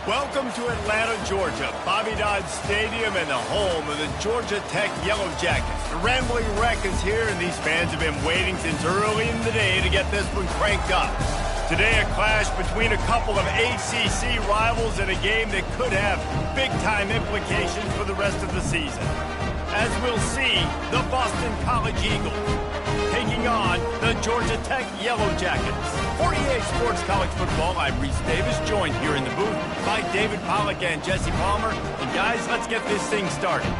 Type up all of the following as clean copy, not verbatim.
Welcome to Atlanta, Georgia, Bobby Dodd Stadium and the home of the Georgia Tech Yellow Jackets. The Rambling Wreck is here, and these fans have been waiting since early in the day to get this one cranked up. Today, a clash between a couple of ACC rivals in a game that could have big-time implications for the rest of the season. As we'll see, the Boston College Eagles taking on the Georgia Tech Yellow Jackets. For EA Sports College Football, I'm Reese Davis, joined here in the booth by David Pollack and Jesse Palmer. And guys, let's get this thing started.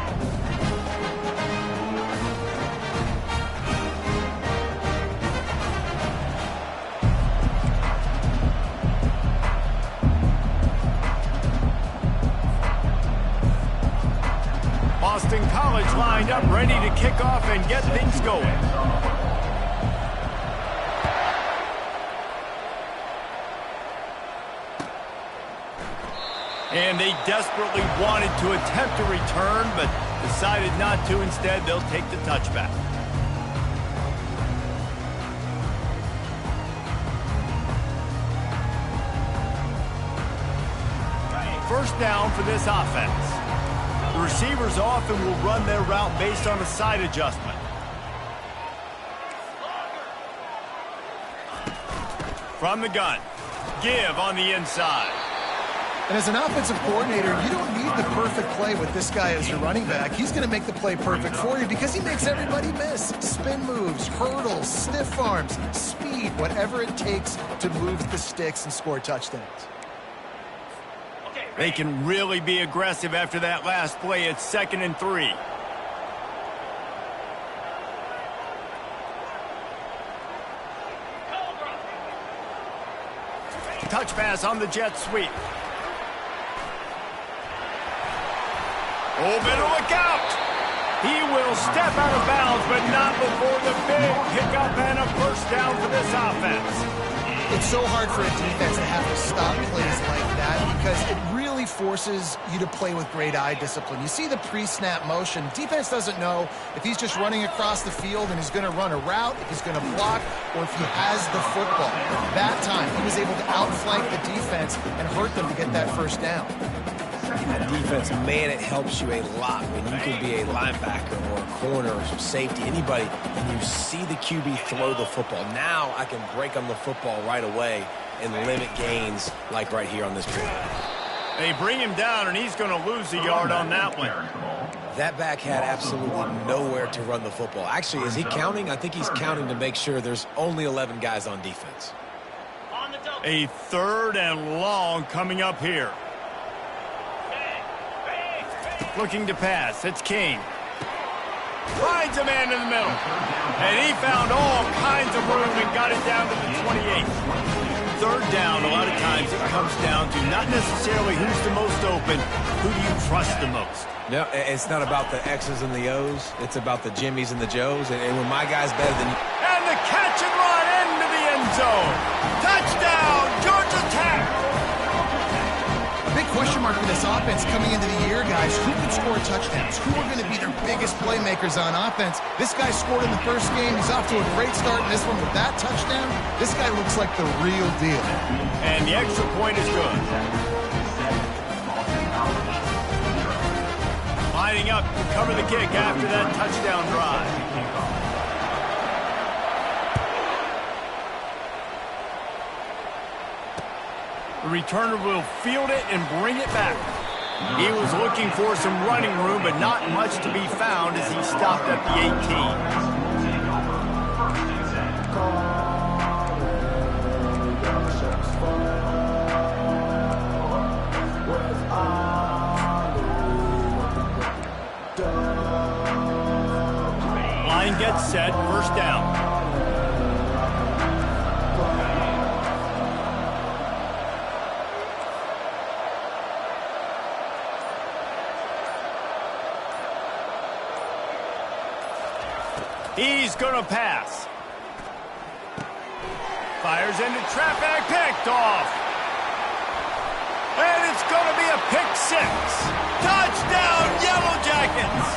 Boston College lined up, ready to kick off and get things going. And they desperately wanted to attempt a return, but decided not to. Instead, they'll take the touchback. First down for this offense. The receivers often will run their route based on a side adjustment. From the gun, give on the inside. And as an offensive coordinator, you don't need the perfect play with this guy as your running back. He's going to make the play perfect for you because he makes everybody miss. Spin moves, hurdles, stiff arms, speed, whatever it takes to move the sticks and score touchdowns. They can really be aggressive after that last play. It's 2nd and 3. Touch pass on the jet sweep. Oh, better look out. He will step out of bounds, but not before the big pickup and a first down for this offense. It's so hard for a defense to have to stop plays like that because it really forces you to play with great eye discipline. You see the pre-snap motion. Defense doesn't know if he's just running across the field and he's going to run a route, if he's going to block, or if he has the football. That time, he was able to outflank the defense and hurt them to get that first down. That defense, man, it helps you a lot when you can be a linebacker or a corner or some safety, anybody, and you see the QB throw the football. Now I can break on the football right away and limit gains like right here on this play. They bring him down, and he's going to lose a yard on that one. That back had absolutely nowhere to run the football. Actually, is he counting? I think he's counting to make sure there's only 11 guys on defense. A 3rd and long coming up here. Looking to pass. It's King. Finds a man in the middle. And he found all kinds of room and got it down to the 28. 3rd down, a lot of times it comes down to not necessarily who's the most open, who do you trust the most? No, it's not about the X's and the O's. It's about the Jimmys and the Joes. And when my guy's better than you. And the catch and run into the end zone. Touchdown, Georgia Tech. Big question mark for this offense coming into the year, guys. Who can score touchdowns? Who are going to be their biggest playmakers on offense? This guy scored in the first game. He's off to a great start in this one with that touchdown. This guy looks like the real deal. And the extra point is good. Lining up to cover the kick after that touchdown drive. The returner will field it and bring it back. He was looking for some running room, but not much to be found as he stopped at the 18. Line gets set, first down. He's going to pass. Fires into traffic, picked off. And it's going to be a pick six. Touchdown, Yellow Jackets.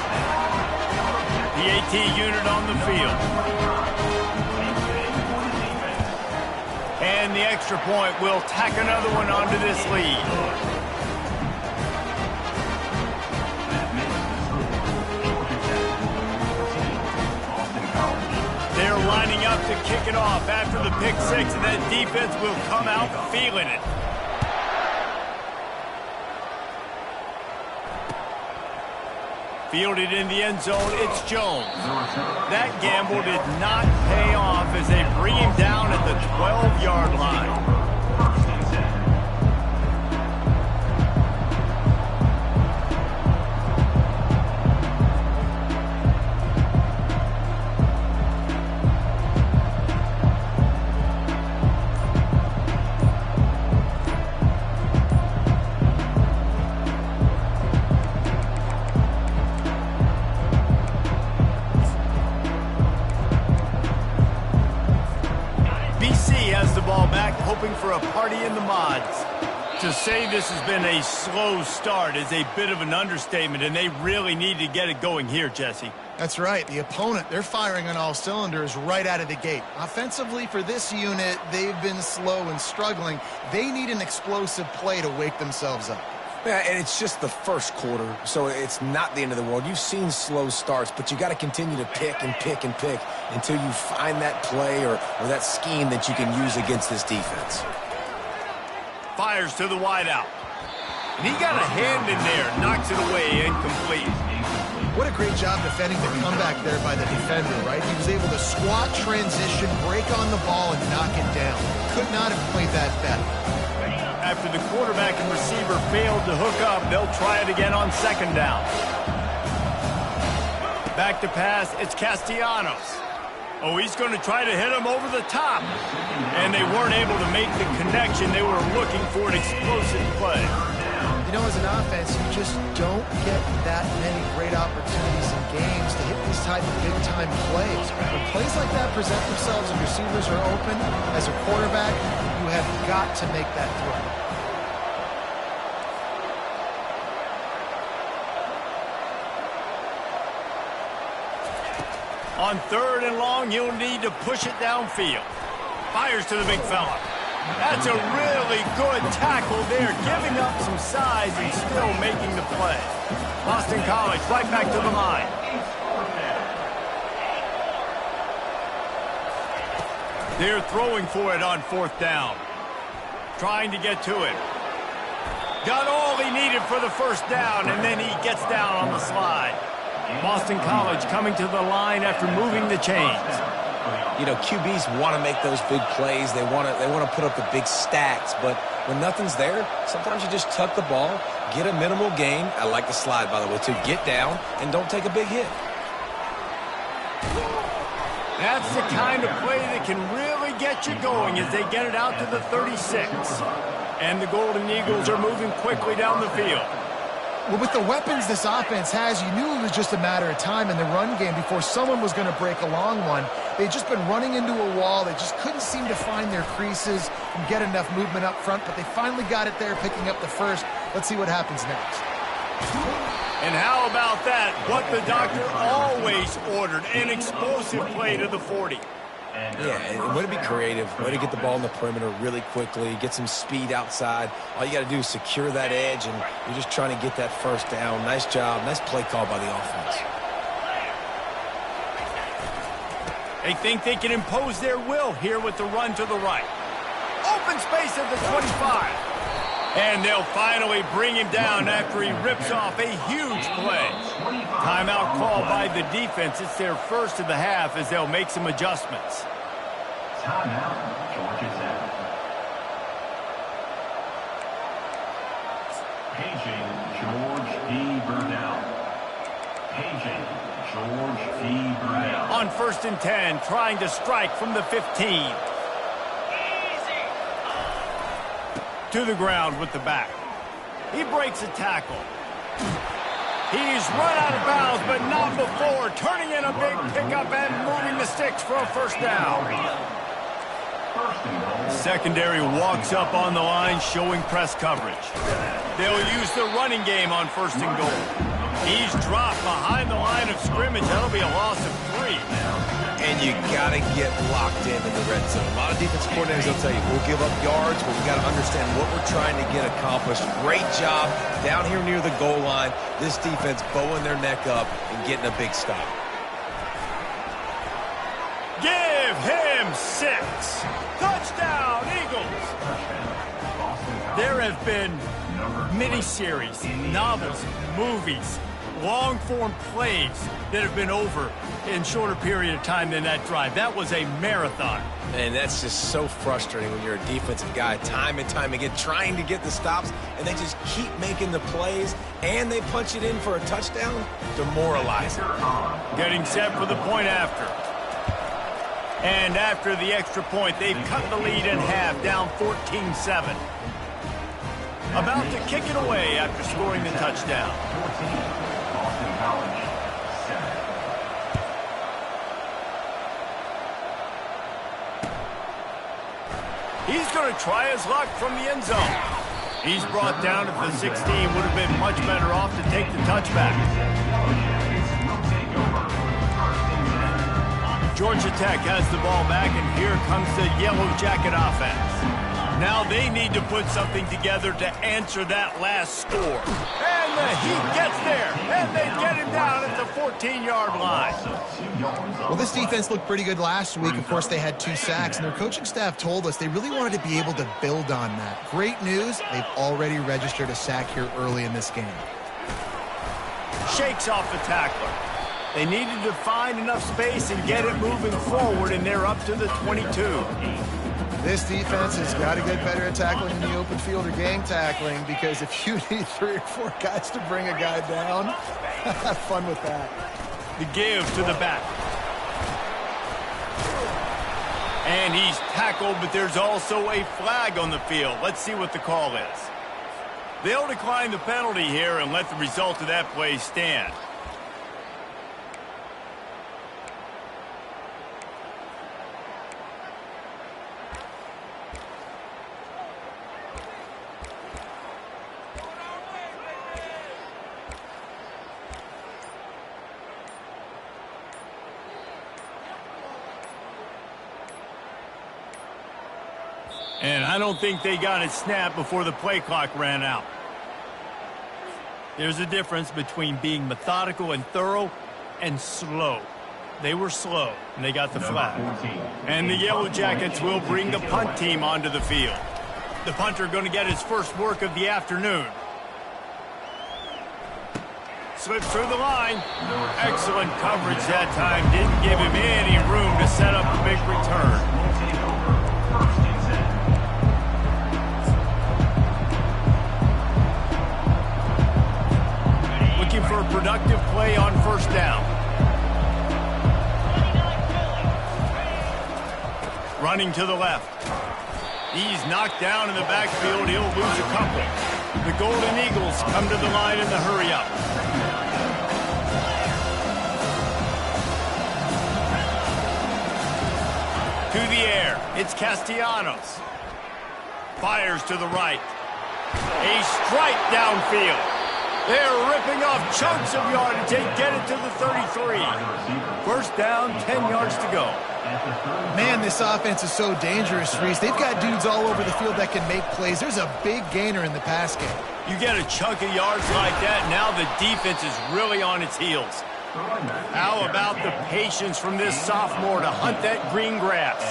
The AT unit on the field. And the extra point will tack another one onto this lead. lining up to kick it off after the pick six, and that defense will come out feeling it. Fielded in the end zone, it's Jones. That gamble did not pay off as they bring him down at the 12-yard line. Hoping for a party in the mods. To say this has been a slow start is a bit of an understatement, and they really need to get it going here, Jesse. That's right. The opponent, they're firing on all cylinders right out of the gate. Offensively, for this unit, they've been slow and struggling. They need an explosive play to wake themselves up. Yeah, and it's just the first quarter, so it's not the end of the world. You've seen slow starts, but you got to continue to pick and pick and pick until you find that play or that scheme that you can use against this defense. Fires to the wideout. And he got a hand in there, knocks it away, incomplete. What a great job defending the comeback there by the defender, right? He was able to squat, transition, break on the ball, and knock it down. Could not have played that better. After the quarterback and receiver failed to hook up, they'll try it again on second down. Back to pass, it's Castellanos. Oh, he's going to try to hit him over the top. And they weren't able to make the connection. They were looking for an explosive play. You know, as an offense, you just don't get that many great opportunities in games to hit these type of big-time plays. When plays like that present themselves and receivers are open, as a quarterback, you have got to make that throw. On third and long, you'll need to push it downfield. Fires to the big fella. That's a really good tackle there, giving up some size and still making the play. Boston College right back to the line. They're throwing for it on fourth down. Trying to get to it. Got all he needed for the first down, and then he gets down on the slide. Boston College coming to the line after moving the chains. You know, QBs want to make those big plays. They want to put up the big stats, but when nothing's there, sometimes you just tuck the ball, get a minimal gain. I like the slide, by the way, to get down and don't take a big hit. That's the kind of play that can really get you going as they get it out to the 36. And the Golden Eagles are moving quickly down the field. Well, with the weapons this offense has, you knew it was just a matter of time in the run game before someone was going to break a long one. They'd just been running into a wall. They just couldn't seem to find their creases and get enough movement up front, but they finally got it there, picking up the first. Let's see what happens next. And how about that? What the doctor always ordered, an explosive play to the 40. Yeah, and way to be creative, way to get the ball in the perimeter really quickly, get some speed outside. All you got to do is secure that edge, and you're just trying to get that first down. Nice job. Nice play call by the offense. They think they can impose their will here with the run to the right. Open space at the 25. And they'll finally bring him down after he rips off a huge play. Timeout called by the defense. It's their first of the half as they'll make some adjustments. Timeout, Georgia Tech. Paging George P. Burdell. Paging George P. Burdell. On 1st and 10, trying to strike from the 15. To the ground with the back. He breaks a tackle. He's run out of bounds, but not before. Turning in a big pickup and moving the sticks for a first down. Secondary walks up on the line, showing press coverage. They'll use the running game on 1st and goal. He's dropped behind the line of scrimmage. That'll be a loss of 3. And you got to get locked in the red zone. A lot of defense coordinators will tell you, we'll give up yards, but we got to understand what we're trying to get accomplished. Great job down here near the goal line. This defense bowing their neck up and getting a big stop. Give him 6. Touchdown, Eagles. There have been miniseries, novels, movies, long-form plays that have been over in shorter period of time than that drive. That was a marathon. And that's just so frustrating when you're a defensive guy, time and time again, trying to get the stops, and they just keep making the plays, and they punch it in for a touchdown. Demoralizing. Getting set for the point after. And after the extra point, they've cut the lead in half, down 14-7. About to kick it away after scoring the touchdown. 14, Boston College, 7. He's going to try his luck from the end zone. He's brought down at the 16. Would have been much better off to take the touchback. Georgia Tech has the ball back, and here comes the Yellow Jacket offense. Now they need to put something together to answer that last score. And the Heat gets there, and they get him down at the 14-yard line. Well, this defense looked pretty good last week. Of course, they had 2 sacks, and their coaching staff told us they really wanted to be able to build on that. Great news, they've already registered a sack here early in this game. Shakes off the tackler. They needed to find enough space and get it moving forward, and they're up to the 22. This defense has got to get better at tackling in the open field or gang tackling, because if you need 3 or 4 guys to bring a guy down, have fun with that. The give to the back. And he's tackled, but there's also a flag on the field. Let's see what the call is. They'll decline the penalty here and let the result of that play stand. And I don't think they got it snapped before the play clock ran out. There's a difference between being methodical and thorough and slow. They were slow, and they got the flag. And the Yellow Jackets will bring the punt team onto the field. The punter going to get his first work of the afternoon. Slips through the line. Excellent coverage that time. Didn't give him any room to set up a big return. Looking for a productive play on first down. Running to the left. He's knocked down in the backfield. He'll lose a couple. The Golden Eagles come to the line in the hurry-up. To the air. It's Castellanos. Fires to the right. A strike downfield. They're ripping off chunks of yardage. They get it to the 33. First down, 10 yards to go. Man, this offense is so dangerous, Reese. They've got dudes all over the field that can make plays. There's a big gainer in the pass game. You get a chunk of yards like that, now the defense is really on its heels. How about the patience from this sophomore to hunt that green grass?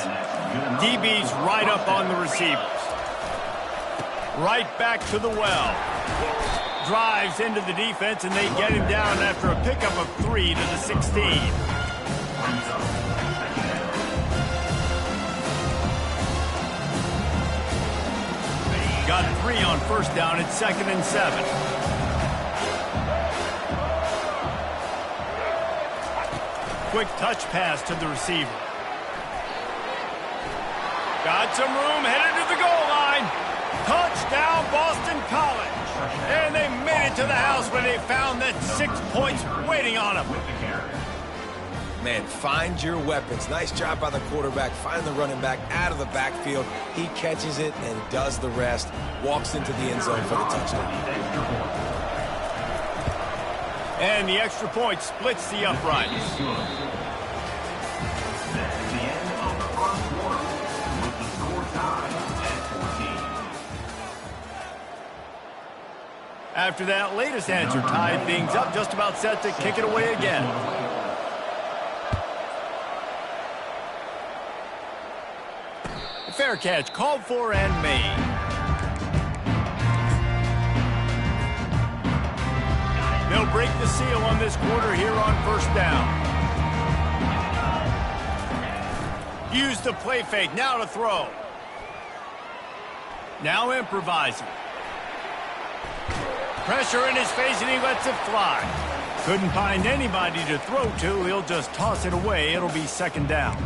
DB's right up on the receivers. Right back to the well. Drives into the defense, and they get him down after a pickup of 3 to the 16. Got 3 on first down at 2nd and 7. Quick touch pass to the receiver. Got some room, headed to the goal line. Touchdown, Boston College. And they made it to the house when they found that 6 points waiting on them. Man, find your weapons. Nice job by the quarterback. Find the running back out of the backfield. He catches it and does the rest. Walks into the end zone for the touchdown. And the extra point splits the uprights. That's the end of the first quarter with the score tied at 14. After that latest answer tied things up, just about set to kick it away again. Fair catch, called for and made. They'll break the seal on this quarter here on first down. Use the play fake, now to throw. Now improvising. Pressure in his face, and he lets it fly. Couldn't find anybody to throw to. He'll just toss it away. It'll be second down.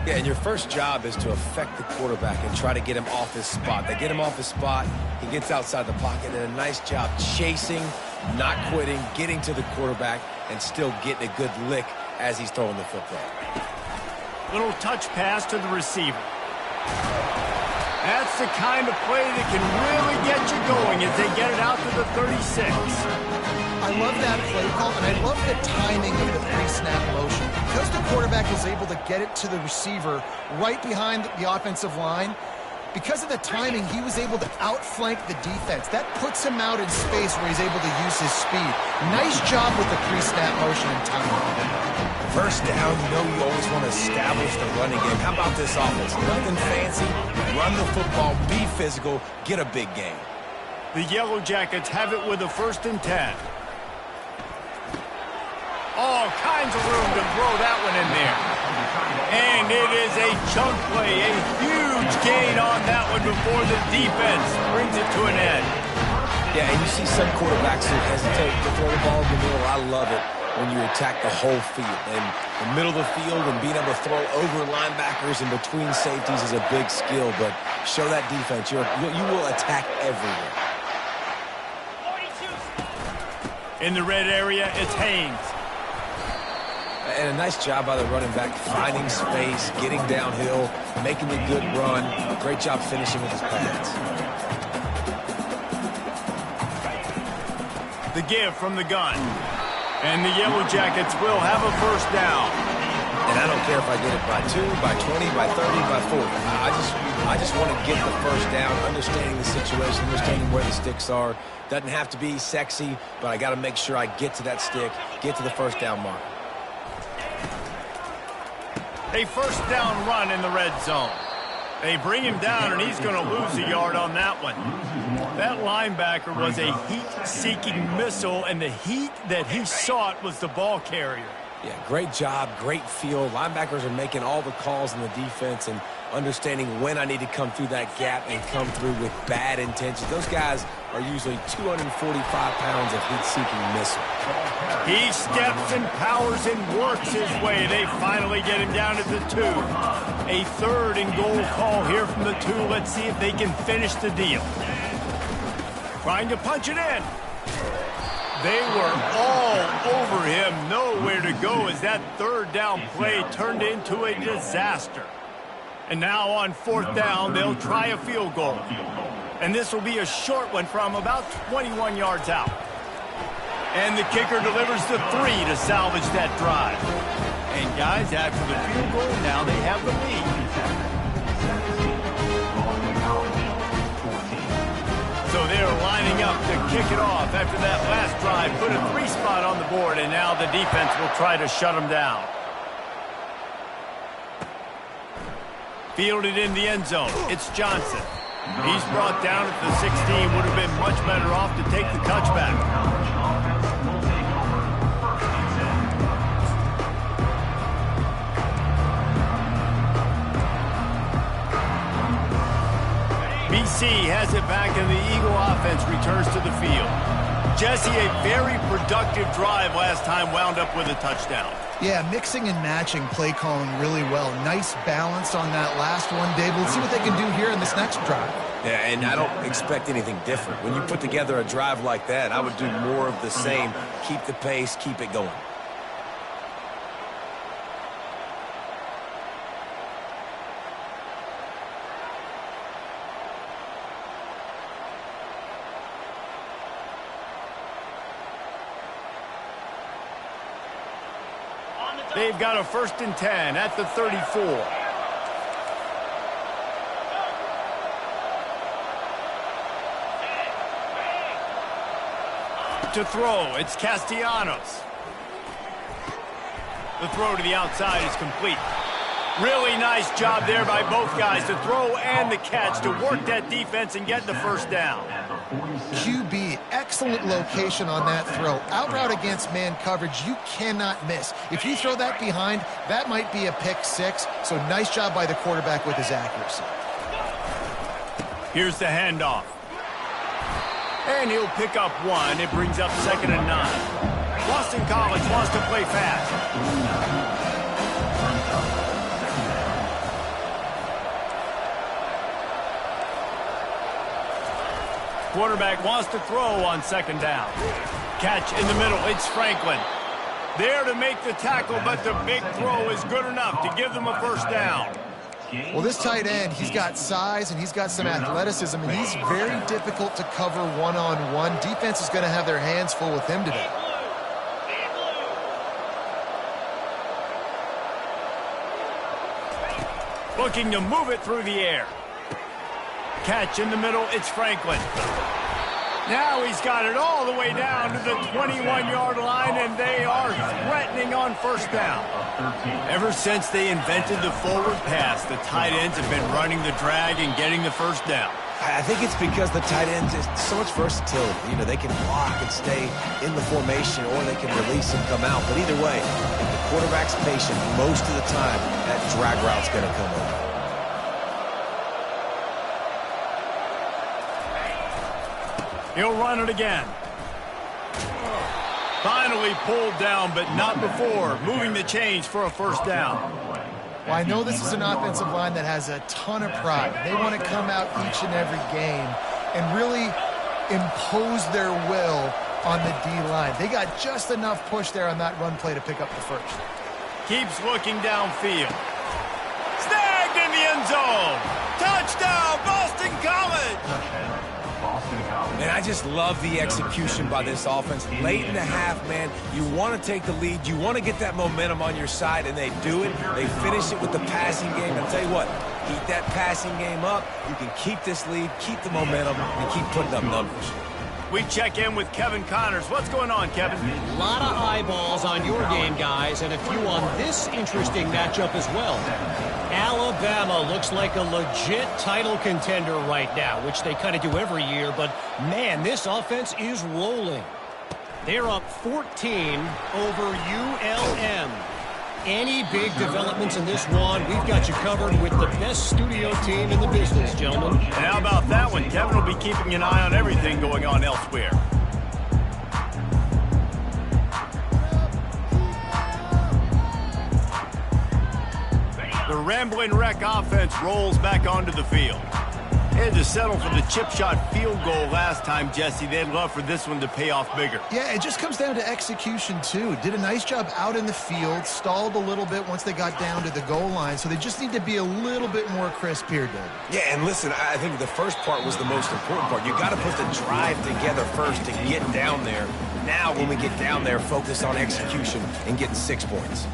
Yeah, and your first job is to affect the quarterback and try to get him off his spot. They get him off his spot. He gets outside the pocket, and a nice job chasing, not quitting, getting to the quarterback, and still getting a good lick as he's throwing the football. Little touch pass to the receiver. That's the kind of play that can really get you going as they get it out to the 36. I love that play call, and I love the timing of the pre-snap motion. Because the quarterback is able to get it to the receiver right behind the offensive line, because of the timing, he was able to outflank the defense. That puts him out in space where he's able to use his speed. Nice job with the pre-snap motion and timing. First down, you know you always want to establish the running game. How about this offense? Nothing fancy. Run the football, be physical, get a big game. The Yellow Jackets have it with a 1st and 10. All kinds of room to throw that one in there. And it is a chunk play, a huge gain on that one before the defense brings it to an end. Yeah, and you see some quarterbacks who hesitate to throw the ball in the middle. I love it when you attack the whole field. And the middle of the field and being able to throw over linebackers and between safeties is a big skill, but show that defense. You will attack everywhere. In the red area, it's Haynes. And a nice job by the running back, finding space, getting downhill, making the good run. Great job finishing with his pads. The give from the gun. And the Yellow Jackets will have a 1st down. And I don't care if I get it by 2, by 20, by 30, by 40. I just want to get the 1st down, understanding the situation, understanding where the sticks are. Doesn't have to be sexy, but I got to make sure I get to that stick, get to the 1st down mark. A 1st down run in the red zone. They bring him down, and he's going to lose a yard on that one. That linebacker was a heat-seeking missile, and the heat that he sought was the ball carrier. Yeah, great job, great feel. Linebackers are making all the calls in the defense and understanding when I need to come through that gap and come through with bad intentions. Those guys are usually 245 pounds of heat-seeking missile. He steps and powers and works his way. They finally get him down at the 2. A 3rd and goal call here from the 2. Let's see if they can finish the deal. Trying to punch it in. They were all over him. Nowhere to go as that 3rd down play turned into a disaster. And now on 4th down, they'll try a field goal. And this will be a short one from about 21 yards out. And the kicker delivers the 3 to salvage that drive. And guys, after the field goal, now they have the lead. So they're lining up to kick it off after that last drive. Put a 3 spot on the board, and now the defense will try to shut them down. Fielded in the end zone. It's Johnson. He's brought down at the 16. Would have been much better off to take the touchback. BC has it back, and the Eagle offense returns to the field. Jesse, a very productive drive last time, wound up with a touchdown. Yeah, mixing and matching play calling really well. Nice balance on that last one, Dave. Let's see what they can do here in this next drive. Yeah, and I don't expect anything different. When you put together a drive like that, I would do more of the same. Keep the pace, keep it going. They've got a 1st and 10 at the 34. To throw, it's Castellanos. The throw to the outside is complete. Really nice job there by both guys, the throw and the catch, to work that defense and get the first down. QB, excellent location on that throw. Out route against man coverage, you cannot miss. If you throw that behind, that might be a pick six. So nice job by the quarterback with his accuracy. Here's the handoff. And he'll pick up one. It brings up 2nd and 9. Boston College wants to play fast. Quarterback wants to throw on 2nd down. Catch in the middle. It's Franklin. There to make the tackle, but the big throw is good enough to give them a first down. Well, this tight end, he's got size and he's got some athleticism, and he's very difficult to cover one-on-one. Defense is going to have their hands full with him today. Looking to move it through the air. Catch in the middle, it's Franklin. Now he's got it all the way down to the 21-yard line, and they are threatening on first down. Ever since they invented the forward pass, the tight ends have been running the drag and getting the first down. I think it's because the tight ends is so much versatility. You know, they can block and stay in the formation, or they can release and come out. But either way, if the quarterback's patient, most of the time, that drag route's going to come over. He'll run it again. Finally pulled down, but not before. Moving the chains for a first down. Well, I know this is an offensive line that has a ton of pride. They want to come out each and every game and really impose their will on the D-line. They got just enough push there on that run play to pick up the first. Keeps looking downfield. Snagged in the end zone. Touchdown, Boston College. And I just love the execution by this offense. Late in the half, man, you want to take the lead. You want to get that momentum on your side, and they do it. They finish it with the passing game. I'll tell you what, keep that passing game up. You can keep this lead, keep the momentum, and keep putting up numbers. We check in with Kevin Connors. What's going on, Kevin? A lot of eyeballs on your game, guys, and a few on this interesting matchup as well. Alabama looks like a legit title contender right now, which they kind of do every year, but man, this offense is rolling. They're up 14 over ULM. Any big developments in this one, we've got you covered with the best studio team in the business, gentlemen. And how about that one? Kevin will be keeping an eye on everything going on elsewhere. The Rambling Wreck offense rolls back onto the field. They had to settle for the chip shot field goal last time, Jesse. They'd love for this one to pay off bigger. Yeah, it just comes down to execution, too. Did a nice job out in the field, stalled a little bit once they got down to the goal line, so they just need to be a little bit more crisp here, David. Yeah, and listen, I think the first part was the most important part. You got to put the drive together first to get down there. Now, when we get down there, focus on execution and getting 6 points.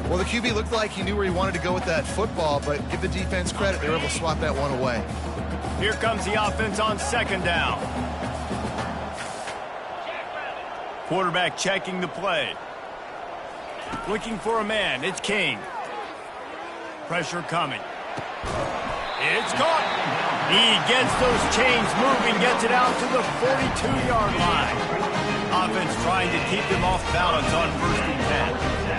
Well, the QB looked like he knew where he wanted to go with that football, but give the defense credit. They were able to swat that one away. Here comes the offense on 2nd down. Quarterback checking the play. Looking for a man. It's King. Pressure coming. It's caught. He gets those chains moving, gets it out to the 42-yard line. Offense trying to keep them off balance on 1st and 10.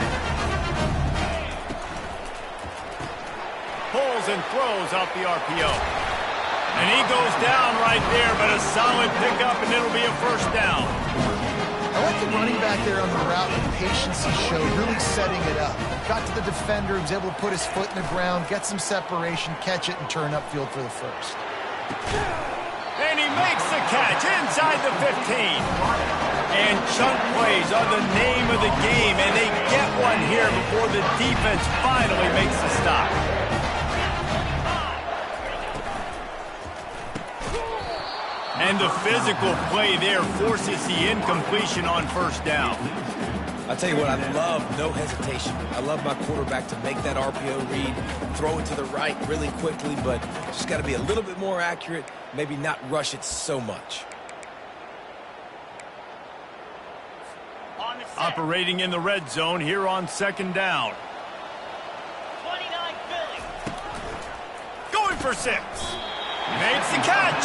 Pulls and throws off the RPO. And he goes down right there, but a solid pickup, and it'll be a first down. I like the running back there on the route, the patience he showed, really setting it up. Got to the defender, he was able to put his foot in the ground, get some separation, catch it, and turn upfield for the first. And he makes the catch inside the 15. And chunk plays are the name of the game, and they get one here before the defense finally makes the stop. And the physical play there forces the incompletion on 1st down. I'll tell you what, I love no hesitation. I love my quarterback to make that RPO read, throw it to the right really quickly, but just got to be a little bit more accurate, maybe not rush it so much. Operating in the red zone here on 2nd down. for 6. Makes the catch.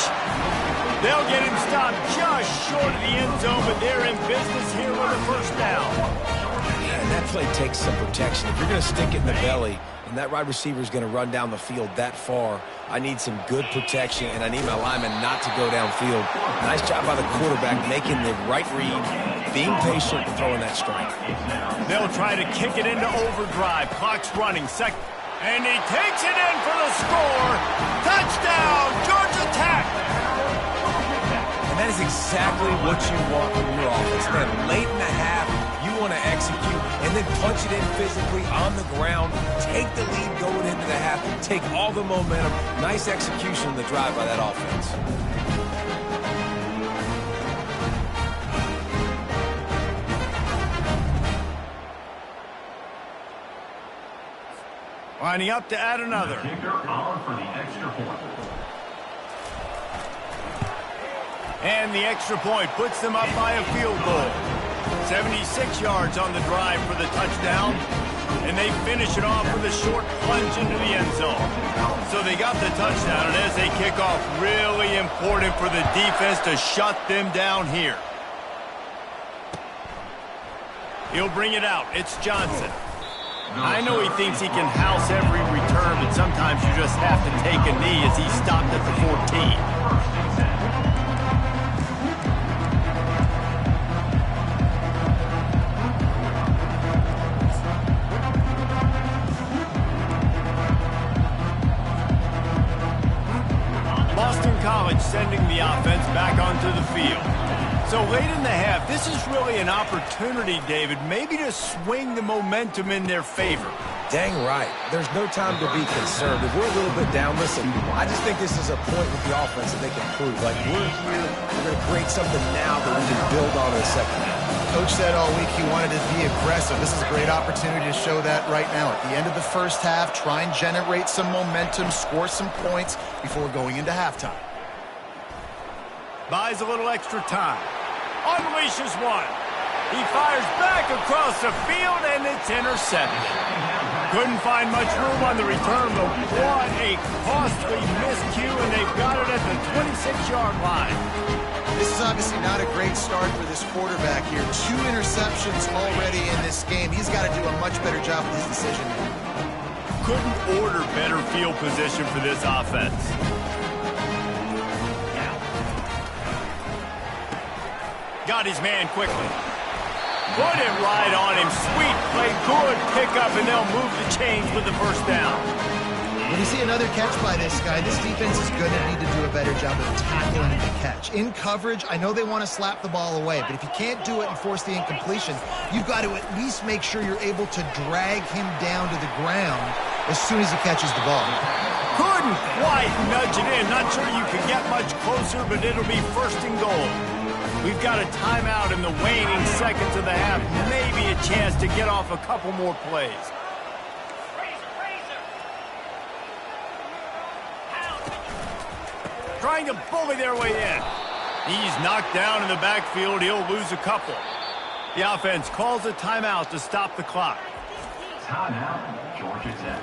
They'll get him stopped just short of the end zone, but they're in business here with a first down. And that play takes some protection. If you're going to stick it in the belly and that wide receiver is going to run down the field that far, I need some good protection, and I need my lineman not to go downfield. Nice job by the quarterback making the right read, being patient, and throwing that strike. They'll try to kick it into overdrive. Clock's running. Second. And he takes it in for the score. Touchdown, Georgia Tech. And that is exactly what you want from your offense. Man, late in the half, you want to execute and then punch it in physically on the ground. Take the lead going into the half. Take all the momentum. Nice execution in the drive by that offense. Lining up to add another. Kicker on for the extra point. And the extra point puts them up by a field goal. 76 yards on the drive for the touchdown. And they finish it off with a short plunge into the end zone. So they got the touchdown, and as they kick off, really important for the defense to shut them down here. He'll bring it out. It's Johnson. I know he thinks he can house every return, but sometimes you just have to take a knee as he stopped at the 14. College sending the offense back onto the field. So late in the half, this is really an opportunity, David, maybe to swing the momentum in their favor. Dang right. There's no time to be concerned. If we're a little bit down, listen, I just think this is a point with the offense that they can prove. Like, we're here, we're going to create something now that we can build on in the second half. Coach said all week he wanted to be aggressive. This is a great opportunity to show that right now. At the end of the first half, try and generate some momentum, score some points before going into halftime. Buys a little extra time. Unleashes one. He fires back across the field, and it's intercepted. Couldn't find much room on the return, but what a costly miscue, and they've got it at the 26-yard line. This is obviously not a great start for this quarterback here. 2 interceptions already in this game. He's got to do a much better job with his decision making. Couldn't order better field position for this offense. Got his man quickly. Put it right on him. Sweet play, good pickup, and they'll move the chains with the first down. When you see another catch by this guy, this defense is going to need to do a better job of tackling the catch. In coverage, I know they want to slap the ball away, but if you can't do it and force the incompletion, you've got to at least make sure you're able to drag him down to the ground as soon as he catches the ball. Couldn't quite nudge it in. Not sure you can get much closer, but it'll be first and goal. We've got a timeout in the waning seconds of the half. Maybe a chance to get off a couple more plays. Trying to bully their way in. He's knocked down in the backfield. He'll lose a couple. The offense calls a timeout to stop the clock. Timeout, Georgia Tech.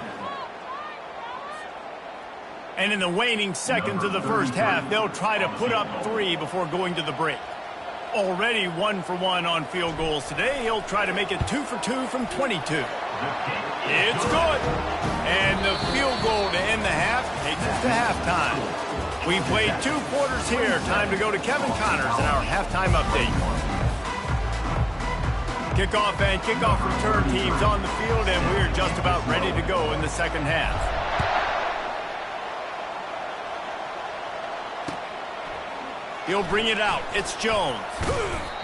And in the waning seconds of the first half, they'll try to put up 3 before going to the break. Already 1 for 1 on field goals today. He'll try to make it 2 for 2 from 22. It's good. And the field goal to end the half takes us to halftime. We played 2 quarters here. Time to go to Kevin Connors in our halftime update. Kickoff and kickoff return teams on the field, and we're just about ready to go in the second half. He'll bring it out. It's Jones.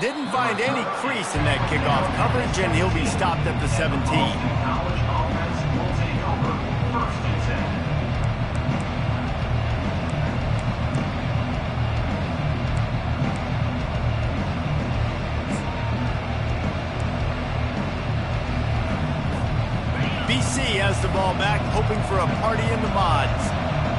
Didn't find any crease in that kickoff coverage, and he'll be stopped at the 17. College offense will take over first and 10. BC has the ball back, hoping for a party in the mods.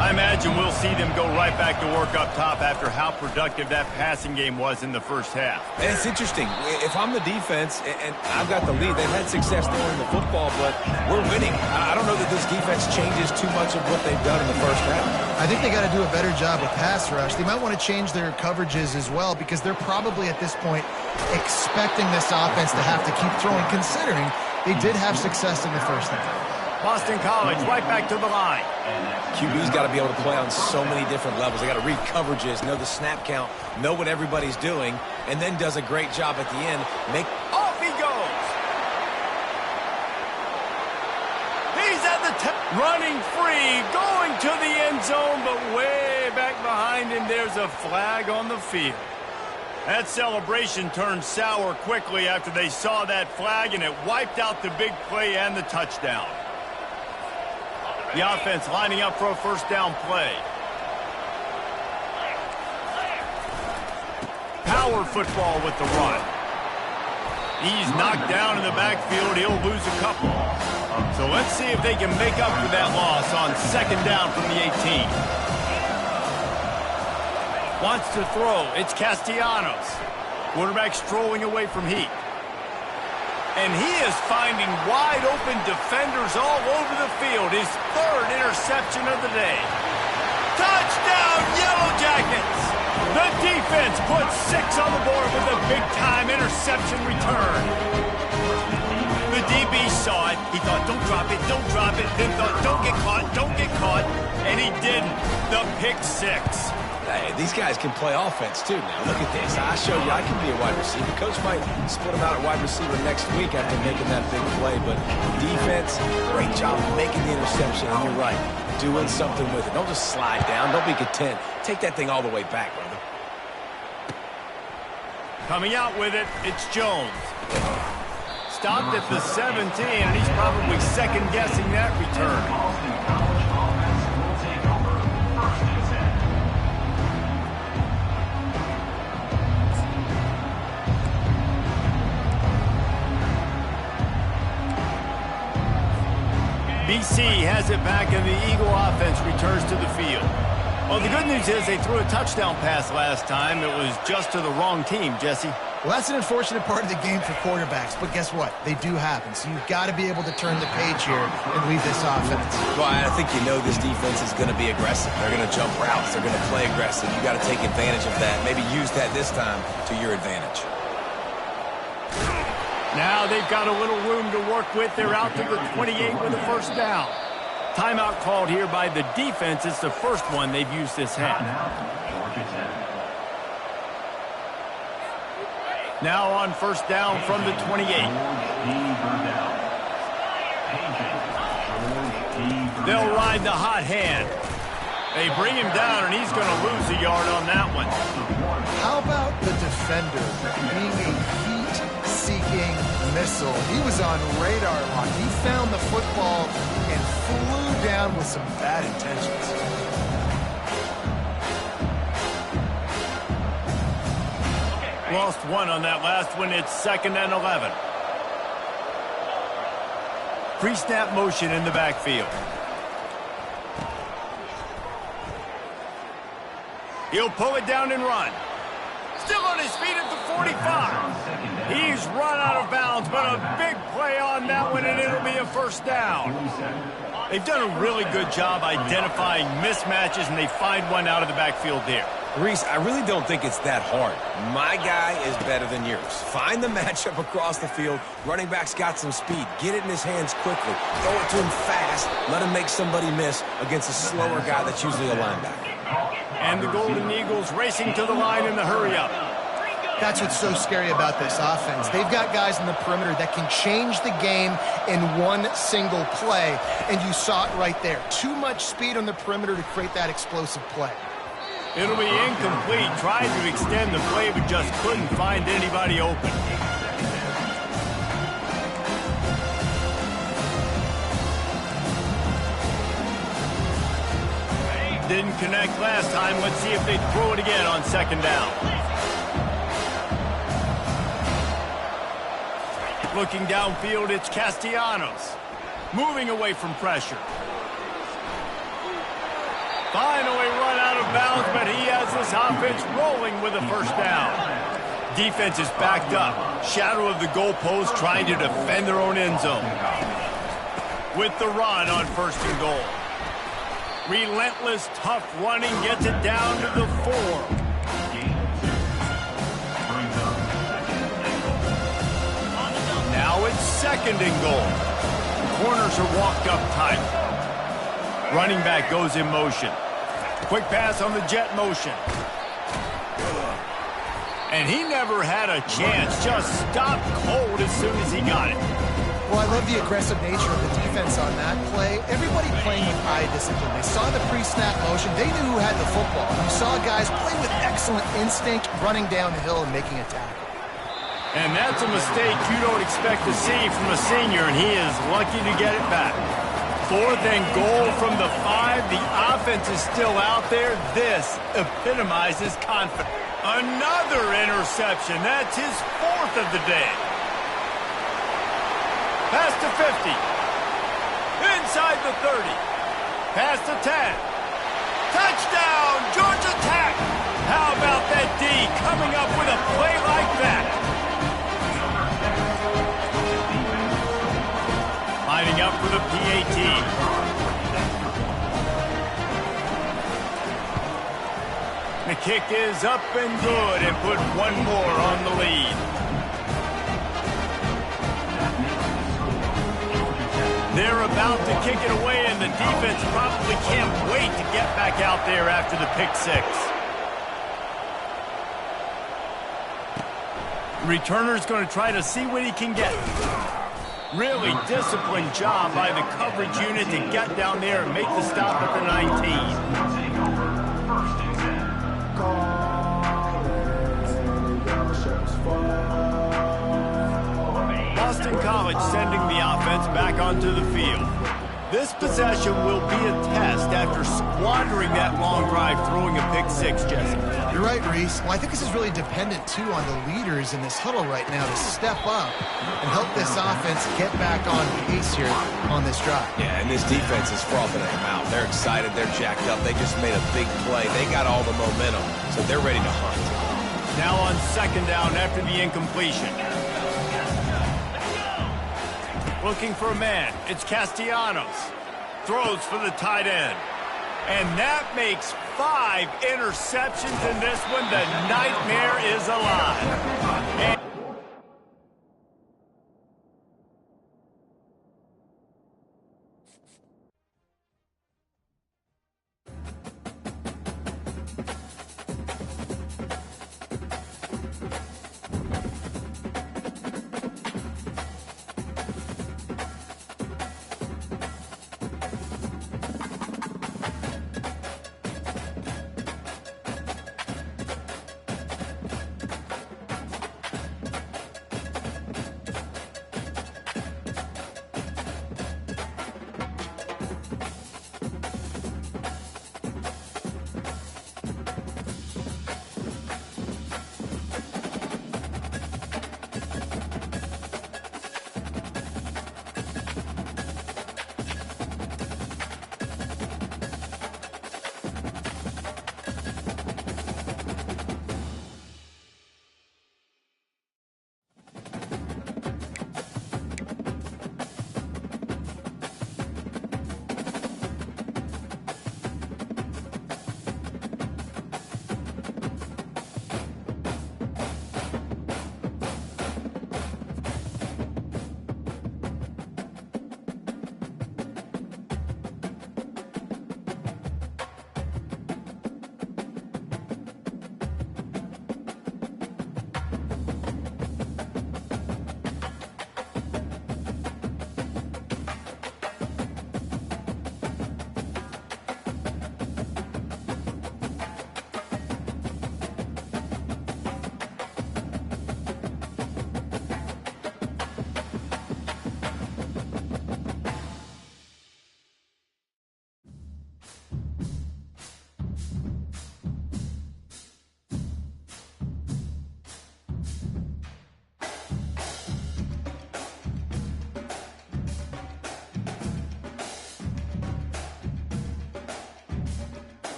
I imagine we'll see them go right back to work up top after how productive that passing game was in the first half. And it's interesting. If I'm the defense and I've got the lead, they've had success throwing the football, but we're winning. I don't know that this defense changes too much of what they've done in the first half. I think they got to do a better job with pass rush. They might want to change their coverages as well because they're probably at this point expecting this offense to have to keep throwing, considering they did have success in the first half. Boston College right back to the line. QB's got to be able to play on so many different levels. They got to read coverages, know the snap count, know what everybody's doing, and then does a great job at the end. Off he goes. He's at the running free, going to the end zone, but way back behind him, there's a flag on the field. That celebration turned sour quickly after they saw that flag, and it wiped out the big play and the touchdown. The offense lining up for a first down play. Power football with the run. He's knocked down in the backfield. He'll lose a couple. So let's see if they can make up for that loss on second down from the 18. Wants to throw. It's Castellanos. Quarterback strolling away from Heat. And he is finding wide-open defenders all over the field. His third interception of the day. Touchdown, Yellow Jackets! The defense puts 6 on the board with a big-time interception return. The DB saw it. He thought, don't drop it, don't drop it. Then thought, don't get caught. And he didn't. The pick 6. Hey, these guys can play offense, too, now. Look at this. I showed you I can be a wide receiver. Coach might split him out at wide receiver next week after making that big play. But defense, great job making the interception. And you're right, doing something with it. Don't just slide down. Don't be content. Take that thing all the way back, brother. Coming out with it, it's Jones. Stopped at the 17, and he's probably second-guessing that return. BC has it back, and the Eagle offense returns to the field. Well, the good news is they threw a touchdown pass last time. It was just to the wrong team, Jesse. Well, that's an unfortunate part of the game for quarterbacks, but guess what? They do happen, so you've got to be able to turn the page here and lead this offense. Well, I think you know this defense is going to be aggressive. They're going to jump routes. They're going to play aggressive. You got to take advantage of that. Maybe use that this time to your advantage. Now they've got a little room to work with. They're out to the 28 with a first down. Timeout called here by the defense. It's the first one they've used this half. Now on first down from the 28. They'll ride the hot hand. They bring him down, and he's going to lose a yard on that one. How about the defender being a heat-seeking missile? He was on radar lock. He found the football and flew down with some bad intentions. Lost one on that last one. It's 2nd and 11. Pre-snap motion in the backfield. He'll pull it down and run. Still on his feet at the 45. He's run out of bounds, but a big play on that one, and it'll be a first down. They've done a really good job identifying mismatches, and they find one out of the backfield there. Reese, I really don't think it's that hard. My guy is better than yours. Find the matchup across the field. Running back's got some speed. Get it in his hands quickly. Throw it to him fast. Let him make somebody miss against a slower guy that's usually a linebacker. And the Golden Eagles racing to the line in the hurry-up. That's what's so scary about this offense. They've got guys in the perimeter that can change the game in one single play, and you saw it right there. Too much speed on the perimeter to create that explosive play. It'll be incomplete. Tried to extend the play, but just couldn't find anybody open. Didn't connect last time. Let's see if they throw it again on 2nd down. Looking downfield, it's Castellanos. Moving away from pressure. Finally run out of bounds, but he has this offense rolling with a first down. Defense is backed up. Shadow of the goalpost trying to defend their own end zone. With the run on 1st and goal. Relentless, tough running gets it down to the 4. Now it's 2nd and goal. Corners are walked up tight. Running back goes in motion. Quick pass on the jet motion. And he never had a chance. Just stopped cold as soon as he got it. Well, I love the aggressive nature of the defense on that play. Everybody playing with eye discipline. They saw the pre-snap motion. They knew who had the football. You saw guys play with excellent instinct, running down the hill and making a tackle. And that's a mistake you don't expect to see from a senior, and he is lucky to get it back. 4th and goal from the 5. The offense is still out there. This epitomizes confidence. Another interception. That's his 4th of the day. Pass to 50. Inside the 30. Pass to 10. Touchdown, Georgia Tech. How about that D coming up with a play like that? Lining up for the PAT. The kick is up and good and put one more on the lead. They're about to kick it away, and the defense probably can't wait to get back out there after the pick 6. Returner's going to try to see what he can get. Really disciplined job by the coverage unit to get down there and make the stop at the 19. Boston College sending the offense back onto the field. This possession will be a test after squandering that long drive throwing a pick 6, Jesse. You're right, Reese. Well, I think this is really dependent, too, on the leaders in this huddle right now to step up and help this offense get back on pace here on this drive. Yeah, and this defense is frothing at the mouth. They're excited. They're jacked up. They just made a big play. They got all the momentum, so they're ready to hunt. Now on 2nd down after the incompletion. Looking for a man. It's Castellanos. Throws for the tight end. And that makes 5 interceptions in this one. The nightmare is alive. And